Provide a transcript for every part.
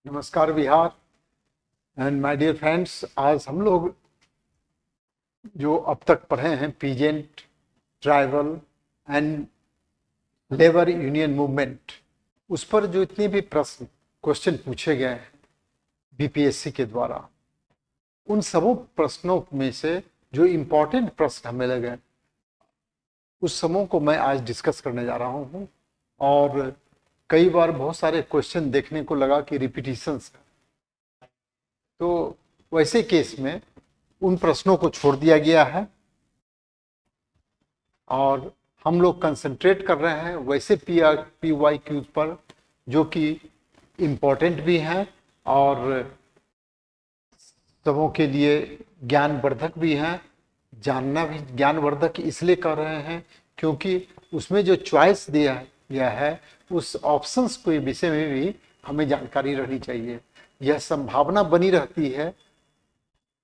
नमस्कार Bihar and my dear friends. आज हम लोग जो अब तक पढ़े हैं peasant, tribal and labour union movement, उस पर जो इतने भी क्वेश्चन पूछे गए हैं बीपीएससी के द्वारा, उन सबों प्रश्नों में से जो इम्पोर्टेंट प्रश्न हमें लगे उस समूह को मैं आज डिस्कस करने जा रहा हूँ। और कई बार बहुत सारे क्वेश्चन देखने को लगा कि रिपीटिशंस है, तो वैसे केस में उन प्रश्नों को छोड़ दिया गया है और हम लोग कंसंट्रेट कर रहे हैं वैसे पीवाई क्यूज पर जो कि इम्पोर्टेंट भी हैं और सबों के लिए ज्ञानवर्धक भी हैं। जानना भी ज्ञानवर्धक इसलिए कर रहे हैं क्योंकि उसमें जो चॉइस दिया गया है उस ऑप्शंस के विषय में भी हमें जानकारी रहनी चाहिए। यह संभावना बनी रहती है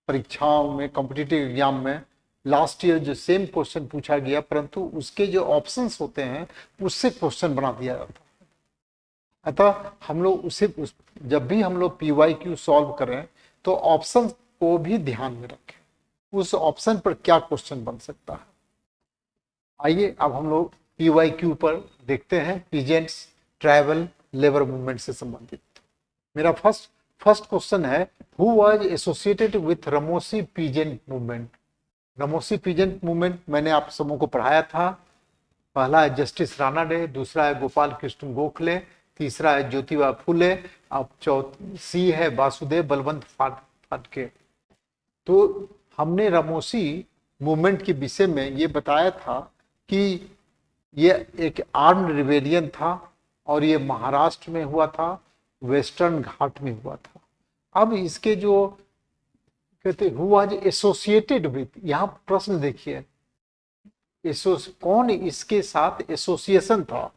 परीक्षाओं में, कॉम्पिटिटिव एग्जाम में लास्ट ईयर जो सेम क्वेश्चन पूछा गया परंतु उसके जो ऑप्शंस होते हैं उससे क्वेश्चन बना दिया जाता है। अतः हम लोग जब भी हम लोग पीवाईक्यू सॉल्व करें तो ऑप्शन को भी ध्यान में रखें, उस ऑप्शन पर क्या क्वेश्चन बन सकता है। आइए अब हम लोग पीवाईक्यू पर देखते हैं, पीजेंट्स, ट्राइबल, लेबर मूवमेंट से संबंधित। मेरा फर्स्ट क्वेश्चन है, who was associated with Ramosi peasant movement. Ramosi peasant movement मैंने आप सबों को पढ़ाया था। पहला है जस्टिस राणा डे, दूसरा है गोपाल कृष्ण गोखले, तीसरा है ज्योतिबा फुले, अब सी है वासुदेव बलवंत फाटके। तो हमने रमोसी मूवमेंट के विषय में ये बताया था कि ये एक आर्म्ड रिवेलियन था और ये महाराष्ट्र में हुआ था, वेस्टर्न घाट में हुआ था। अब इसके जो कहते हु वाज एसोसिएटेड विथ, यहाँ प्रश्न देखिए कौन इसके साथ एसोसिएशन था।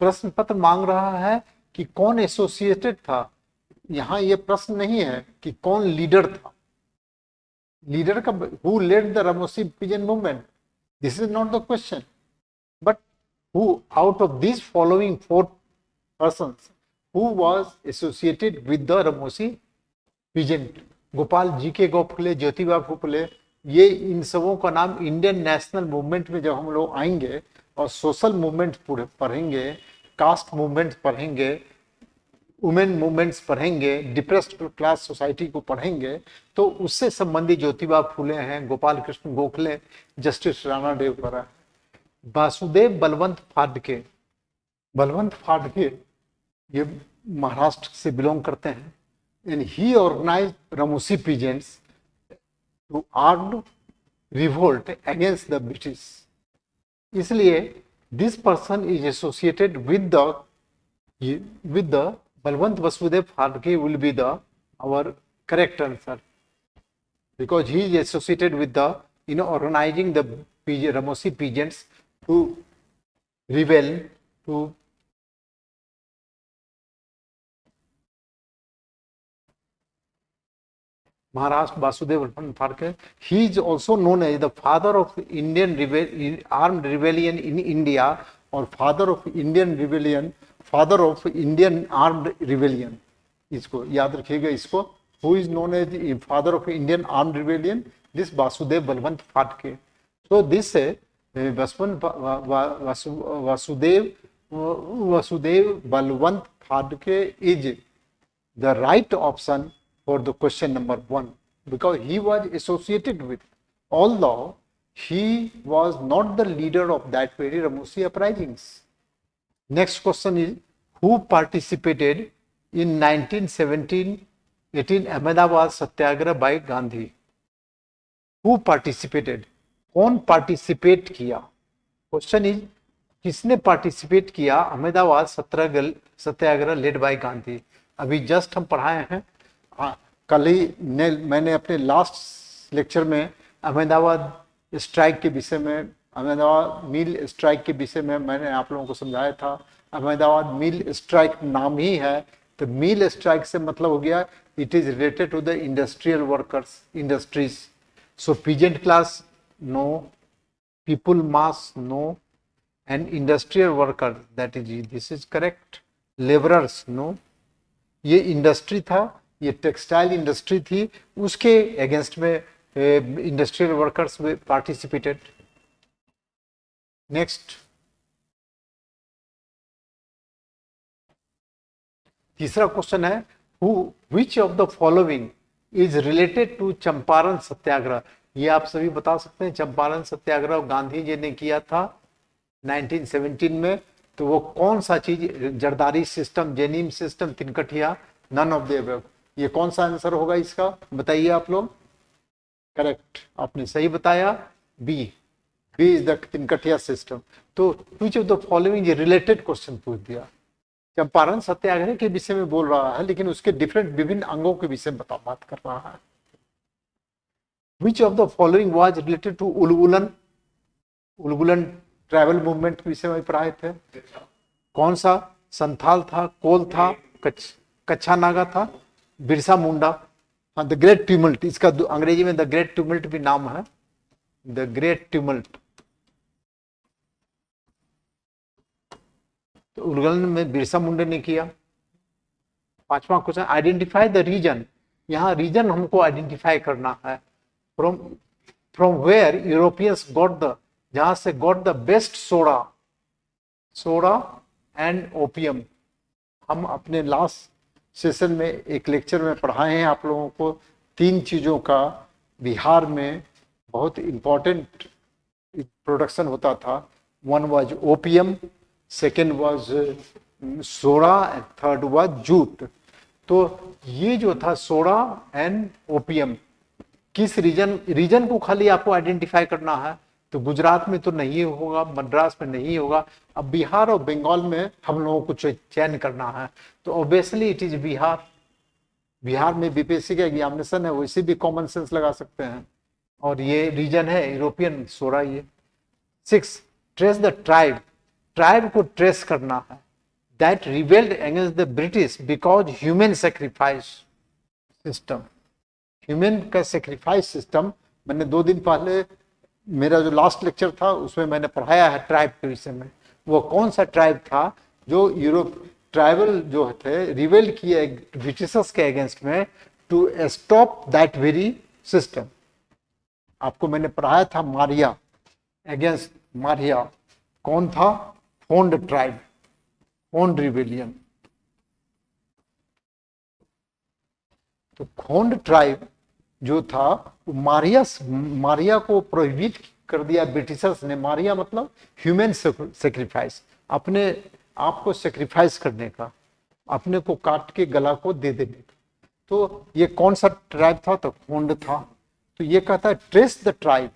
प्रश्न पत्र मांग रहा है कि कौन एसोसिएटेड था, यहाँ ये प्रश्न नहीं है कि कौन लीडर था। लीडर का who led the Ramosi peasant movement, this is not the question, but who out of these following four persons who was associated with the Ramosi peasant। Gopal ji के गोखले, ज्योतिबा फुले, ये इन सबों का नाम इंडियन नेशनल मूवमेंट में जब हम लोग आएंगे और सोशल मूवमेंट पढ़ेंगे, कास्ट मूवमेंट पढ़ेंगे, वुमेन मूवमेंट्स पढ़ेंगे, डिप्रेस्ड क्लास सोसाइटी को पढ़ेंगे, तो उससे संबंधित ज्योतिबा फुले हैं, गोपाल कृष्ण गोखले, जस्टिस राणा डे वगैरह। वासुदेव बलवंत फाटके ये महाराष्ट्र से बिलोंग करते हैं and he organized Ramosi peasants to armed revolt against the British. इसलिए this person is associated with the Balwant Vasudev Phadke will be the our correct answer because he is associated with the organizing the Ramosi peasants to rebel to Maharashtra. Vasudev Pharke, he is also known as the father of Indian armed rebellion in India, or father of Indian armed rebellion। इसको याद रखिएगा, इसको who is known as the father of Indian armed rebellion, this Vasudev Balwant Phatke। So this Vasudev Balwant Phatke is the right option for the question number 1 because he was associated with, although he was not the leader of that very Ramosi uprisings। Next question is, who participated in 1917-18 Ahmedabad Satyagrah by Gandhi। Who participated, कौन participate किया। Question is किसने participate किया अहमदाबाद सत्याग्रह led by Gandhi. अभी just हम पढ़ाए हैं, कल ही मैंने अपने लास्ट लेक्चर में अहमदाबाद स्ट्राइक के विषय में, अहमदाबाद मिल स्ट्राइक के विषय में मैंने आप लोगों को समझाया था। अहमदाबाद मिल स्ट्राइक नाम ही है, तो मिल स्ट्राइक से मतलब हो गया it is related to the industrial workers, industries. So peasant class no, people mass no, and industrial workers, that is this is correct, laborers no, ये इंडस्ट्री था, ये टेक्सटाइल इंडस्ट्री थी, उसके अगेंस्ट में इंडस्ट्रियल वर्कर्स पार्टिसिपेटेड। नेक्स्ट, तीसरा question है, which of the following is related to Champaran Satyagraha. ये आप सभी बता सकते हैं, चंपारण सत्याग्रह गांधी जी ने किया था 1917 में, तो वो कौन सा चीज, जरदारी सिस्टम, जेनिम system, Tinkathia, none of the above. ये कौन सा आंसर होगा इसका, बताइए आप लोग। करेक्ट, आपने सही बताया, B, B is the Tinkathia system. तो which of the following related question पूछ दिया। चंपारण सत्याग्रह के विषय में बोल रहा है, लेकिन उसके डिफरेंट विभिन्न अंगों के विषय में बात कर रहा है। Which of the following was related to Ulgulan, Ulgulan tribal movement के विषय में पढ़ाए थे। कौन सा, संथाल था, कोल था, कच्छा नागा था, बिरसा मुंडा। हाँ, द ग्रेट ट्यूमल्ट, इसका अंग्रेजी में द ग्रेट ट्यूमल्ट भी नाम है, द ग्रेट ट्यूमल्ट। तो उलगुलन में बिरसा मुंडा ने किया। पांचवा क्वेश्चन, आइडेंटिफाई द रीजन। यहाँ रीजन हमको आइडेंटिफाई करना है। From where Europeans got the, जहां से got the best soda, soda and opium. हम अपने लास्ट सेशन में एक लेक्चर में पढ़ाए हैं आप लोगों को, तीन चीजों का बिहार में बहुत इंपॉर्टेंट प्रोडक्शन होता था। One was opium, second was soda and third was jute. तो ये जो था सोडा एंड ओपियम, किस रीजन को खाली आपको आइडेंटिफाई करना है। तो गुजरात में तो नहीं होगा, मद्रास में नहीं होगा, अब बिहार और बंगाल में हम लोगों को चयन करना है। तो obviously it is Bihar. Bihar में बीपीएससी का एग्जामिनेशन है, वैसे भी कॉमन सेंस लगा सकते हैं, और ये रीजन है यूरोपियन सोडा ये। 6, ट्रेस द ट्राइब, ट्राइब को ट्रेस करना है। That rebelled against the British because human sacrifice system, human का सेक्रीफाइस सिस्टम। मैंने 2 दिन पहले मेरा जो लास्ट लेक्चर था उसमें मैंने पढ़ाया है ट्राइब के विषय में। वो कौन सा ट्राइब था जो यूरोप ट्राइबल जो थे रिवेल किए ब्रिटिशर्स के अगेंस्ट में, to stop that very system. आपको मैंने पढ़ाया था मारिया, अगेंस्ट मारिया। कौन था, फोंड ट्राइब, फोंड रिवेलियन। तो खोंड ट्राइब जो था, मारिया को प्रोहिबिट कर दिया ब्रिटिशर्स ने। मारिया मतलब ह्यूमन सेक्रीफाइस, अपने आप को सेक्रीफाइस करने का, अपने को काट के गला को दे देने का। तो ये कौन सा ट्राइब था, तो खोंड था। तो ये कहता है ट्रेस द ट्राइब।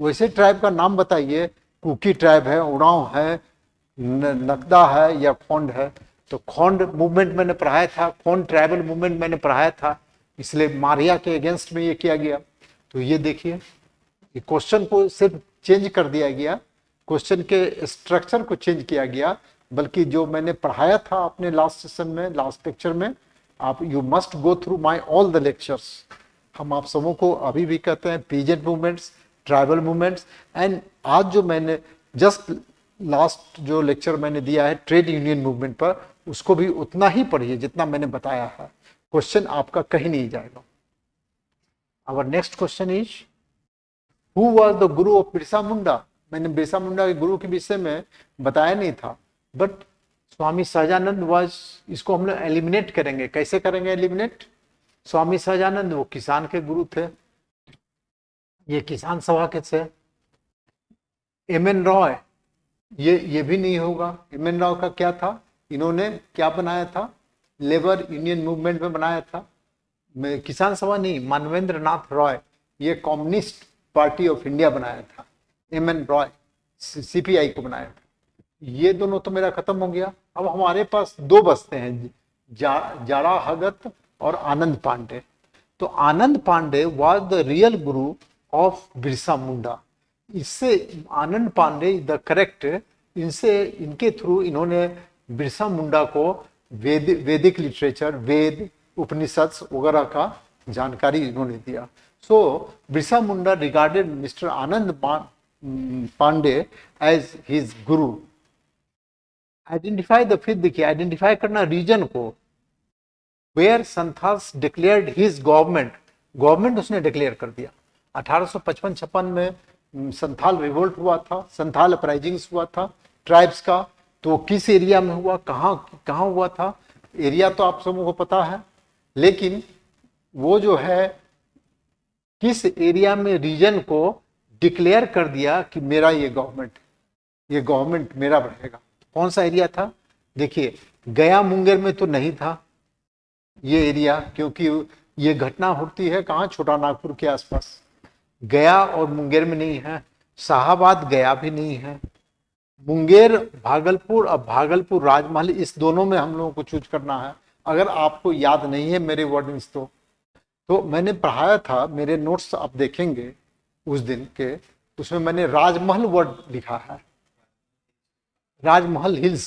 वैसे ट्राइब का नाम बताइए, कुकी ट्राइब है, उड़ाव है, नकदा है या खोंड है। तो खोंड मूवमेंट मैंने पढ़ाया था, खोंड ट्राइबल मूवमेंट मैंने पढ़ाया था, इसलिए मारिया के अगेंस्ट में ये किया गया। तो ये देखिए, ये क्वेश्चन को सिर्फ चेंज कर दिया गया, क्वेश्चन के स्ट्रक्चर को चेंज किया गया, बल्कि जो मैंने पढ़ाया था अपने लास्ट सेशन में, लास्ट लेक्चर में, आप you must go through my all the lectures. हम आप सबों को अभी भी कहते हैं peasant movements, tribal movements, and आज जो मैंने जस्ट लास्ट जो लेक्चर मैंने दिया है ट्रेड यूनियन मूवमेंट पर, उसको भी उतना ही पढ़िए जितना मैंने बताया है। क्वेश्चन आपका कहीं नहीं जाएगा। Our next question is, who was the guru of Birsa Munda. मैंने बिरसा मुंडा के गुरु के विषय में बताया नहीं था, बट स्वामी सहजानंद वाज, इसको हम लोग एलिमिनेट करेंगे। कैसे करेंगे एलिमिनेट? स्वामी सहजानंद वो किसान के गुरु थे, ये किसान सभा के थे। एम.एन. रॉय, ये भी नहीं होगा। एम.एन. रॉय का क्या था, इन्होंने क्या बनाया था, लेबर यूनियन मूवमेंट में बनाया था। किसान सभा नहीं, मानवेंद्र नाथ रॉय, ये कम्युनिस्ट पार्टी ऑफ इंडिया बनाया था। एम.एन. रॉय सीपीआई को बनाया था। ये दोनों तो मेरा खत्म हो गया। अब हमारे पास 2 बचते हैं, जाड़ा हगत और आनंद पांडे। तो आनंद Pandey was the real Guru of Birsa मुंडा। इससे आनंद पांडे द करेक्ट, इनसे, इनके थ्रू इन्होंने बिरसा मुंडा को वैदिक लिटरेचर, वेद, उपनिषद वगैरह का जानकारी इन्होंने दिया। So Birsa Munda regarded mister Anand Pandey as his guru. Identify the, फिर देखिए आइडेंटिफाई करना रीजन को। Where Santhals declared his government उसने डिक्लेयर कर दिया। 1855-56 में संथाल रिवोल्ट हुआ था, संथाल अपराइजिंग्स हुआ था ट्राइब्स का। तो किस एरिया में हुआ, कहाँ हुआ था, एरिया तो आप सबों को पता है, लेकिन वो जो है किस एरिया में रीजन को डिक्लेयर कर दिया कि मेरा ये गवर्नमेंट मेरा रहेगा। कौन सा एरिया था? देखिए, गया मुंगेर में तो नहीं था ये एरिया, क्योंकि ये घटना होती है कहाँ, छोटा नागपुर के आसपास। गया और मुंगेर में नहीं है, शाहाबाद गया भी नहीं है, मुंगेर भागलपुर, अब भागलपुर राजमहल, इस दोनों में हम लोगों को चूज करना है। अगर आपको याद नहीं है मेरे वर्डिंग्स तो मैंने पढ़ाया था, मेरे नोट्स आप देखेंगे उस दिन के, उसमें मैंने राजमहल वर्ड लिखा है, राजमहल हिल्स।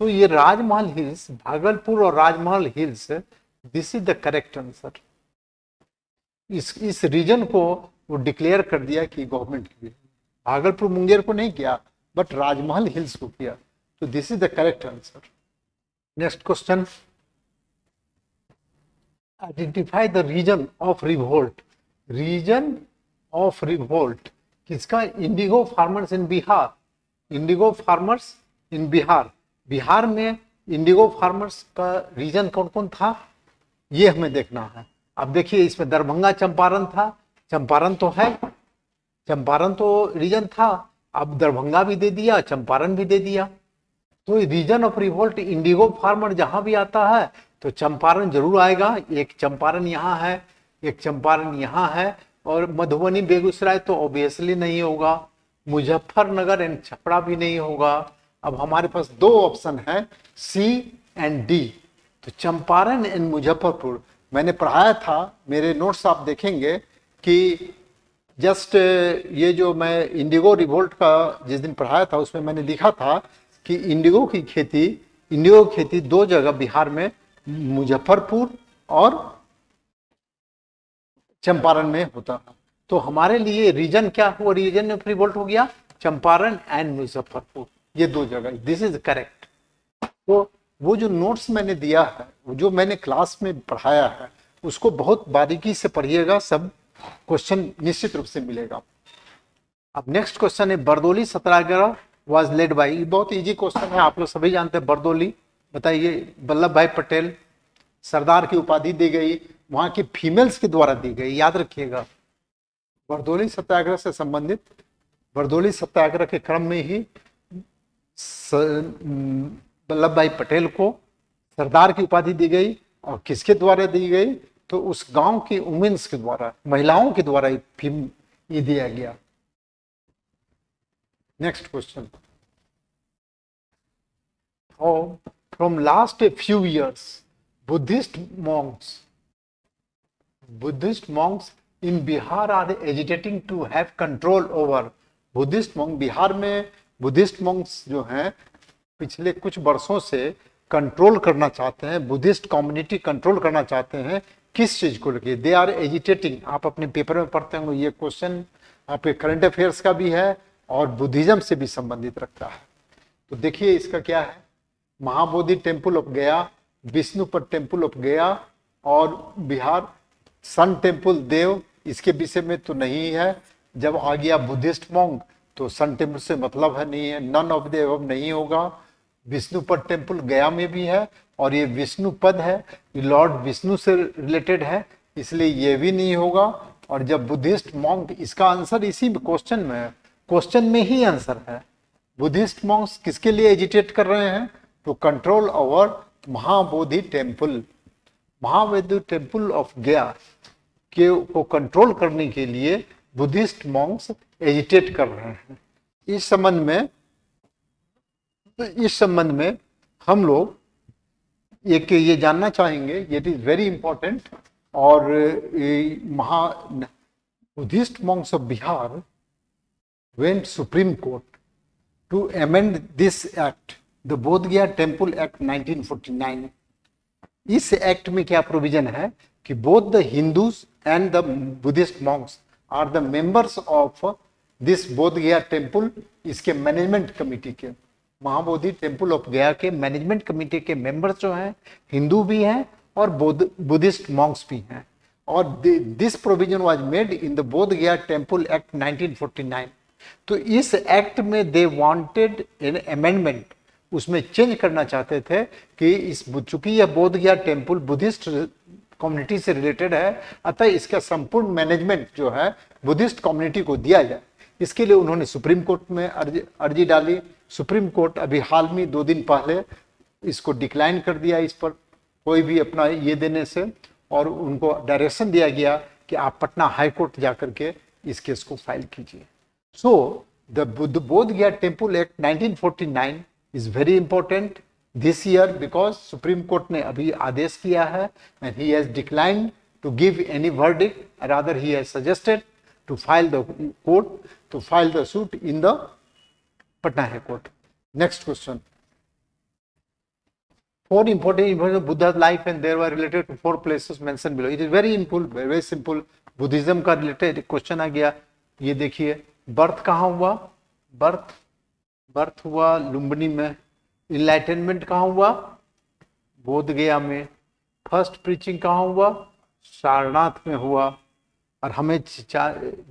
तो ये राजमहल हिल्स, भागलपुर और Rajmahal hills, this is the correct answer. इस रीजन को वो डिक्लेयर कर दिया कि गवर्नमेंट के लिए। भागलपुर मुंगेर को नहीं किया, बट राजमहल हिल्स को किया। तो this is the correct answer. Next question, identify the region of revolt. Region of revolt किसका? Indigo farmers in Bihar. Indigo farmers in Bihar, Bihar में इंडिगो फार्मर्स का रीजन कौन कौन था, ये हमें देखना है। अब देखिए, इसमें दरभंगा चंपारण था, चंपारण तो है, चंपारण तो रीजन था, अब दरभंगा भी दे दिया, चंपारण भी दे दिया। तो region of revolt indigo farmer जहां भी आता है तो चंपारण जरूर आएगा। एक चंपारण यहाँ है, एक चंपारण यहाँ है, और मधुबनी बेगूसराय तो ऑब्वियसली नहीं होगा, मुजफ्फरनगर एंड छपरा भी नहीं होगा। अब हमारे पास दो ऑप्शन है, सी एंड डी। तो चंपारण एंड मुजफ्फरपुर मैंने पढ़ाया था, मेरे नोट्स आप देखेंगे कि जस्ट ये जो मैं इंडिगो रिवोल्ट का जिस दिन पढ़ाया था उसमें मैंने लिखा था कि इंडिगो की खेती दो जगह बिहार में, मुजफ्फरपुर और चंपारण में होता था। तो हमारे लिए रीजन क्या हुआ, रीजन ऑफ रिवोल्ट हो गया चंपारण एंड मुजफ्फरपुर, ये दो जगह। This is correct. तो वो जो नोट्स मैंने दिया है, वो जो मैंने क्लास में पढ़ाया है, उसको बहुत बारीकी से पढ़िएगा, सब क्वेश्चन निश्चित रूप से मिलेगा। अब नेक्स्ट क्वेश्चन है, बरदोली सत्याग्रह वाज लेड बाय। बहुत इजी क्वेश्चन है, आप लोग सभी जानते हैं बरदोली। बताइए, वल्लभ भाई पटेल, सरदार की उपाधि दी गई, वहां की फीमेल्स के द्वारा दी गई, याद रखिएगा। बरदोली सत्याग्रह से संबंधित, बरदोली सत्याग्रह के क्रम में ही वल्लभ भाई पटेल को सरदार की उपाधि दी गई, और किसके द्वारा दी गई, तो उस गांव की वुमेन्स के द्वारा, महिलाओं के द्वारा ये दिया गया। Next question, from last a few years Buddhist monks in Bihar are agitating to have control over। Buddhist monk, Bihar में बुद्धिस्ट monks जो हैं पिछले कुछ वर्षों से कंट्रोल करना चाहते हैं, बुद्धिस्ट कम्युनिटी कंट्रोल करना चाहते हैं, किस चीज को लेके? They are agitating. आप अपने पेपर में पढ़ते होंगे, ये क्वेश्चन आपके करंट अफेयर्स का भी है और बुद्धिज्म से भी संबंधित रखता है। तो देखिए इसका क्या है, महाबोधि टेम्पल ऑफ गया, विष्णुपद टेम्पल ऑफ गया, और बिहार सन टेम्पल देव, इसके विषय में तो नहीं है। जब आ गया बुद्धिस्ट मॉन्क तो सन टेम्पल से मतलब है नहीं है, नन ऑफ द एबव नहीं होगा। विष्णुपद टेम्पल गया में भी है, और ये विष्णुपद है, ये लॉर्ड विष्णु से रिलेटेड है, इसलिए ये भी नहीं होगा। और जब बुद्धिस्ट मॉन्क, इसका आंसर इसी क्वेश्चन में है, क्वेश्चन में ही आंसर है। बुद्धिस्ट मॉन्क्स किसके लिए एजिटेट कर रहे हैं? To control over Mahabodhi temple, Mahabodhi temple of Gaya के को कंट्रोल करने के लिए बुद्धिस्ट मॉन्क्स एजिटेट कर रहे हैं। इस संबंध में हम लोग एक ये जानना चाहेंगे, इट इज वेरी इंपॉर्टेंट। और Buddhist monks of Bihar went supreme court to amend this act, the Bodh Gaya temple act 1949। इस एक्ट में क्या प्रोविजन है कि both the Hindus and the Buddhist monks are the members of this Bodh Gaya temple. इसके management committee के, Mahabodhi temple of Gaya के management committee के members जो हैं हिंदू भी हैं और बुद्धिस्ट मॉन्क्स भी हैं। और this provision was made in the Bodh Gaya temple act 1949। तो इस एक्ट में दे वांटेड एन अमेंडमेंट, उसमें चेंज करना चाहते थे कि इस चूंकि यह बोध गया टेम्पल बुद्धिस्ट कम्युनिटी से रिलेटेड है, अतः इसका संपूर्ण मैनेजमेंट जो है बुद्धिस्ट कम्युनिटी को दिया जाए। इसके लिए उन्होंने सुप्रीम कोर्ट में अर्जी डाली। सुप्रीम कोर्ट अभी हाल में 2 दिन पहले इसको डिक्लाइन कर दिया, इस पर कोई भी अपना ये देने से, और उनको डायरेक्शन दिया गया कि आप पटना हाई कोर्ट जाकर के इस केस को फाइल कीजिए। सो the Bodh Gaya temple act 1949 is very important this year because supreme court ने अभी आदेश किया है and he has declined to give any verdict, rather he has suggested to file the suit in the Patna High Court. Next question. 4 important information of Buddha's life and they were related to 4 places mentioned below. It is very simple. Buddhism का related question आ गया। ये देखिए, birth कहाँ हुआ? Birth हुआ लुम्बिनी में। Enlightenment कहाँ हुआ? बोध गया में। फर्स्ट प्रीचिंग कहाँ हुआ? सारनाथ में हुआ। और हमें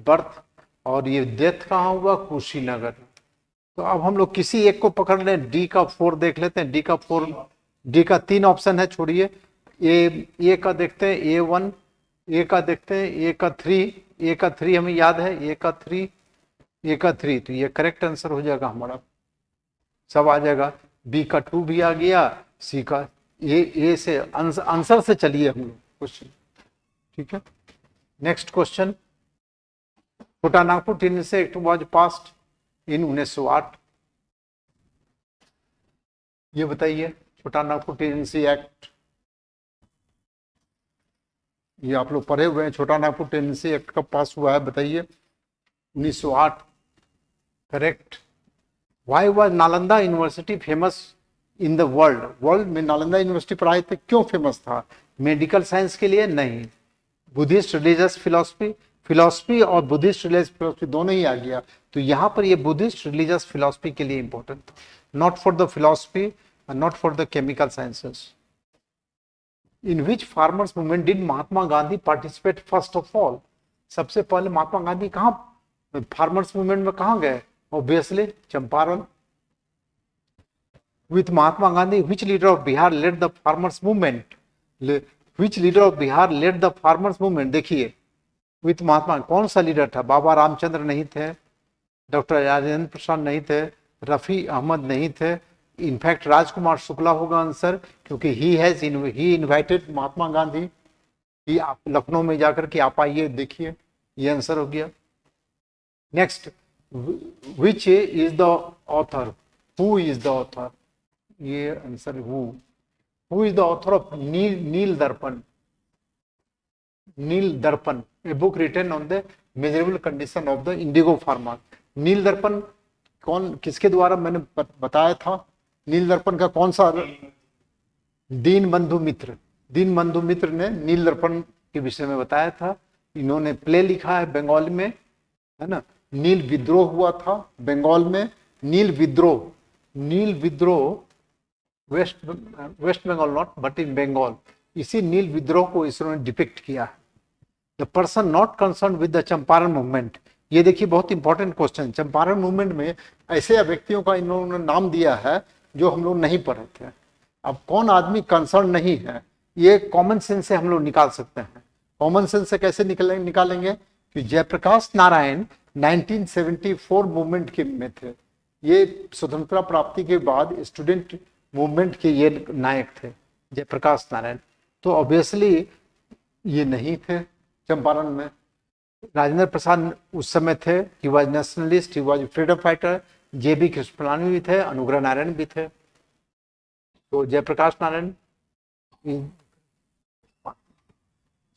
बर्थ और ये डेथ कहाँ हुआ? कुशीनगर। तो अब हम लोग किसी एक को पकड़ लें, डी का 4 देख लेते हैं। डी का 3 ऑप्शन है, छोड़िए। ए का देखते हैं, A1, ए का देखते हैं, ए का 3 हमें याद है, ए का 3, तो ये करेक्ट आंसर हो जाएगा हमारा, सब आ जाएगा। बी का 2 भी आ गया, सी का ए से आंसर से चलिए हम लोग क्वेश्चन, ठीक है। नेक्स्ट क्वेश्चन, छोटा Nagpur tenancy act was passed in 1908। ये बताइए, छोटा नागपुर टेनेंसी एक्ट, ये आप लोग पढ़े हुए हैं। छोटा नागपुर टेनेंसी एक्ट कब पास हुआ है बताइए? 1908, correct. Why was Nalanda university famous in the world में नालंदा यूनिवर्सिटी पढ़ाए थे, क्यों फेमस था? मेडिकल साइंस के लिए? नहीं। बुद्धिस्ट रिलीजियस फिलोसफी और बुद्धिस्ट रिलीजियस फिलोसफी दोनों ही आ गया, तो यहां पर ये बुद्धिस्ट रिलीजियस फिलोसफी के लिए इंपॉर्टेंट था, not for the philosophy and not for the chemical sciences. In which farmers movement did Mahatma Gandhi participate first of all? सबसे पहले महात्मा गांधी कहाँ फार्मर्स मूवमेंट में कहाँ गए? Obviously Champaran. With Mahatma Gandhi which leader of Bihar led the farmers movement? Which leader of Bihar led the farmers movement? देखिए, with Mahatma कौन सा leader था? बाबा रामचंद्र नहीं थे, डॉक्टर राजेंद्र प्रसाद नहीं थे, रफी अहमद नहीं थे। इनफैक्ट राजकुमार शुक्ला होगा आंसर, क्योंकि ही इनवाइटेड महात्मा गांधी कि आप लखनऊ में जाकर के आप आइए, देखिए, ये आंसर हो गया। Next, which is the author? Who is the author? ये answer Who is the author of Neel Darpan? Neel Darpan, a book written on the measurable condition of the indigo farmer. नील दर्पण कौन, किसके द्वारा मैंने बताया था? नील दर्पण का कौन सा? दीनबंधु मित्र ने नील दर्पण के विषय में बताया था। इन्होंने प्ले लिखा है बंगाली में, है ना। नील विद्रोह हुआ था बंगाल में। नील विद्रोह west Bengal not but in Bengal, इसी नील विद्रोह को इसने डिपिक्ट किया है। The person not concern with the Champaran movement, ये देखिए बहुत इंपॉर्टेंट क्वेश्चन। चंपारण मूवमेंट में ऐसे व्यक्तियों का इन्होंने नाम दिया है जो हम लोग नहीं पढ़े थे। अब कौन आदमी कंसर्न नहीं है, ये कॉमन सेंस से हम लोग निकाल सकते हैं। कॉमन सेंस से कैसे निकालेंगे कि जयप्रकाश नारायण 1974 मूवमेंट के में थे। ये स्वतंत्रता प्राप्ति के बाद स्टूडेंट मूवमेंट के ये नायक थे जयप्रकाश नारायण, तो ऑब्वियसली ये नहीं थे चंपारण में। राजेंद्र प्रसाद उस समय थे, he was nationalist, he was freedom fighter. JB Kripalani भी थे, अनुग्रह नारायण भी थे। तो Jayaprakash Narayan.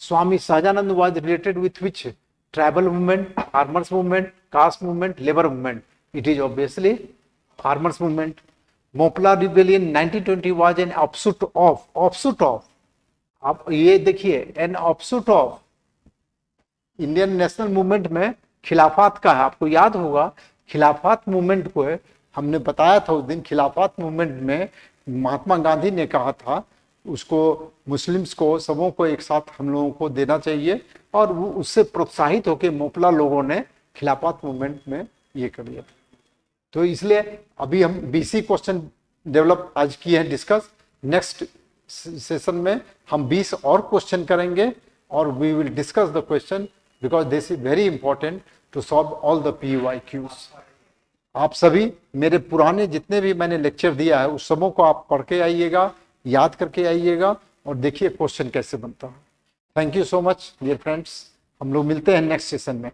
Swami Sahajanand was related with which tribal movement? Farmers movement, caste movement, labour movement? It is obviously farmers movement. Moplah rebellion 1920 was an offshoot of, आप ये देखिए, an offshoot of Indian national movement में खिलाफत का है। आपको याद होगा खिलाफत मूवमेंट को हमने बताया था उस दिन। खिलाफत मूवमेंट में महात्मा गांधी ने कहा था उसको मुस्लिम्स को सबों को एक साथ हम लोगों को देना चाहिए, और वो उससे प्रोत्साहित होकर मोपला लोगों ने खिलाफत मूवमेंट में ये कर लिया। तो इसलिए अभी हम BC क्वेश्चन डेवलप आज किए हैं, डिस्कस। नेक्स्ट सेशन में हम 20 और क्वेश्चन करेंगे, और we will discuss the question because this is very important to solve all the PYQs। आप सभी मेरे पुराने जितने भी मैंने लेक्चर दिया है उस सबों को आप पढ़ के आइएगा, याद करके आइएगा, और देखिए क्वेश्चन कैसे बनता है। Thank you so much dear friends, हम लोग मिलते हैं नेक्स्ट सेशन में।